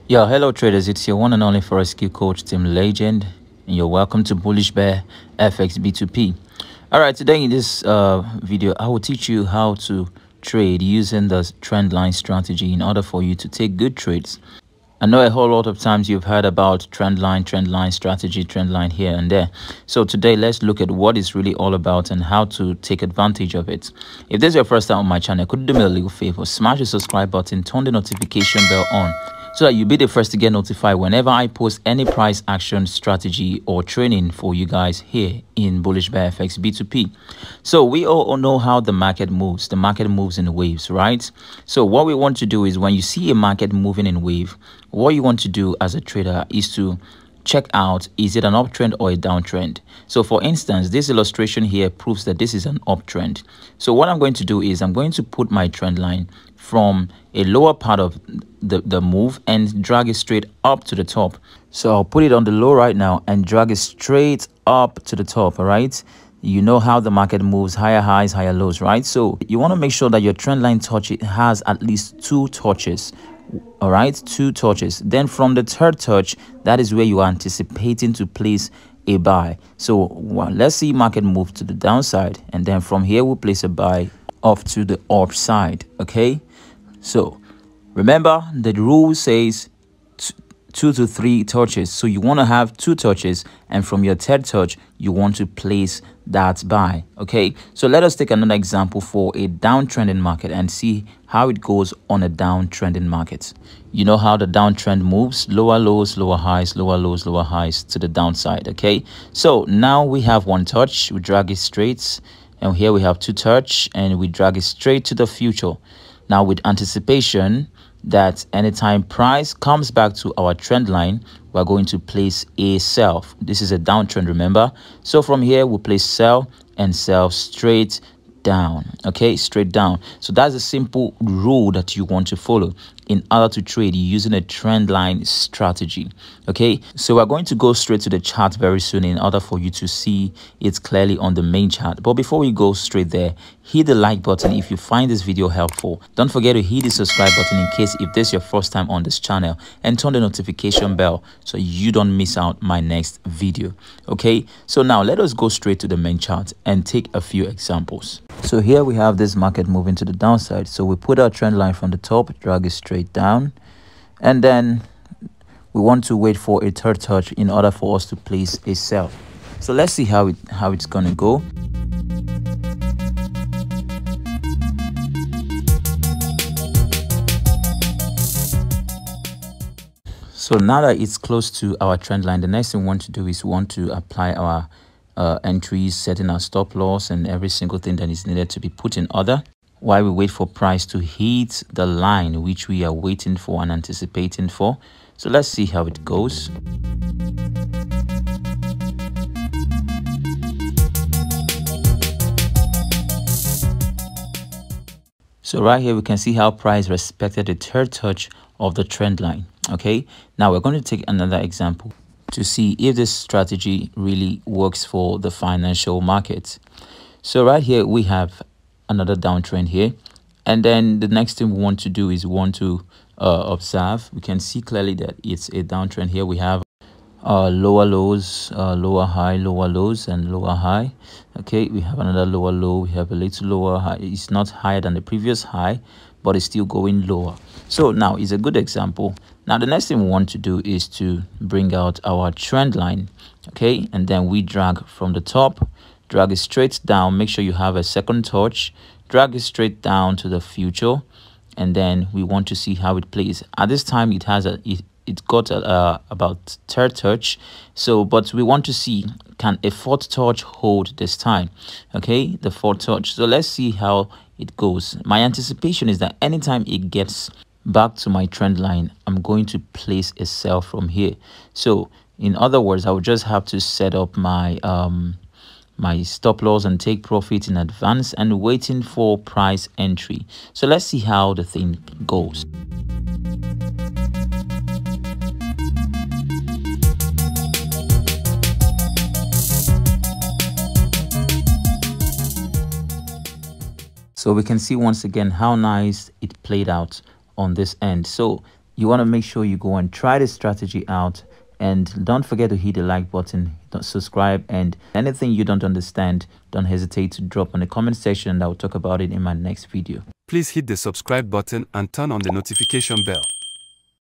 Yeah, hello traders, it's your one and only Forex skill coach Team Legend, and you're welcome to Bullish Bear FX B2P. All right, today in this video, I will teach you how to trade using the Trendline strategy in order for you to take good trades. I know a whole lot of times you've heard about Trendline Strategy, Trendline here and there. So today, let's look at what it's really all about and how to take advantage of it. If this is your first time on my channel, could you do me a little favor? Smash the subscribe button, turn the notification bell on, so that you'll be the first to get notified whenever I post any price action strategy or training for you guys here in Bullish Bear FX B2P. So we all know how the market moves. The market moves in waves, right? So what we want to do is when you see a market moving in wave, what you want to do as a trader is to check out, is it an uptrend or a downtrend? So for instance, this illustration here proves that this is an uptrend. So what I'm going to do is I'm going to put my trend line from a lower part of the move and drag it straight up to the top. So I'll put it on the low right now and drag it straight up to the top. All right, you know how the market moves, higher highs, higher lows, right? So you want to make sure that your trend line touch, it has at least 2 touches. All right, 2 touches. Then from the third touch, that is where you are anticipating to place a buy. So let's see market move to the downside, and then from here we'll place a buy off to the upside. Okay, so remember the rule says 2 to 3 touches. So you want to have 2 touches, and from your third touch you want to place that buy. Okay, so let us take another example for a downtrending market and see how it goes on a downtrending market. You know how the downtrend moves: lower lows, lower highs, lower lows, lower highs to the downside. Okay, so now we have 1 touch, we drag it straight, and here we have 2 touch and we drag it straight to the future. Now with anticipation that anytime price comes back to our trend line, we're going to place a sell. This is a downtrend, remember? So from here we'll place sell and sell straight down. Okay, straight down. So that's a simple rule that you want to follow in order to trade using a trend line strategy. Okay, so we're going to go straight to the chart very soon in order for you to see it clearly on the main chart. But before we go straight there, hit the like button if you find this video helpful. Don't forget to hit the subscribe button in case if this is your first time on this channel, and turn the notification bell so you don't miss out my next video. Okay, so now let us go straight to the main chart and take a few examples. So here we have this market moving to the downside. So we put our trend line from the top, drag it straight down, and then we want to wait for a third touch in order for us to place a sell. So let's see how it's going to go. So now that it's close to our trend line, the next thing we want to do is we want to apply our entries, setting our stop loss and every single thing that is needed to be put in order while we wait for price to hit the line which we are waiting for and anticipating for. So let's see how it goes. So right here we can see how price respected the third touch of the trend line. Okay, now we're going to take another example to see if this strategy really works for the financial market. So right here we have another downtrend here, and then the next thing we want to do is we want to observe. We can see clearly that it's a downtrend here. We have lower lows, lower high, lower lows, and lower high. Okay, we have another lower low, we have a little lower high. It's not higher than the previous high, but it's still going lower. So now it's a good example. Now the next thing we want to do is to bring out our trend line. Okay, and then we drag from the top, drag it straight down. Make sure you have a second touch, drag it straight down to the future, and then we want to see how it plays. At this time it has it got about third touch. So but we want to see, can a fourth touch hold this time? Okay, the fourth touch. So let's see how it goes. My anticipation is that anytime it gets back to my trend line, I'm going to place a sell from here. So in other words, I would just have to set up my my stop loss and take profit in advance and waiting for price entry. So let's see how the thing goes. So we can see once again how nice it played out on this end. So You want to make sure you go and try this strategy out. And don't forget to hit the like button, don't subscribe, and anything you don't understand, don't hesitate to drop on the comment section, and I'll talk about it in my next video. Please hit the subscribe button and turn on the notification bell.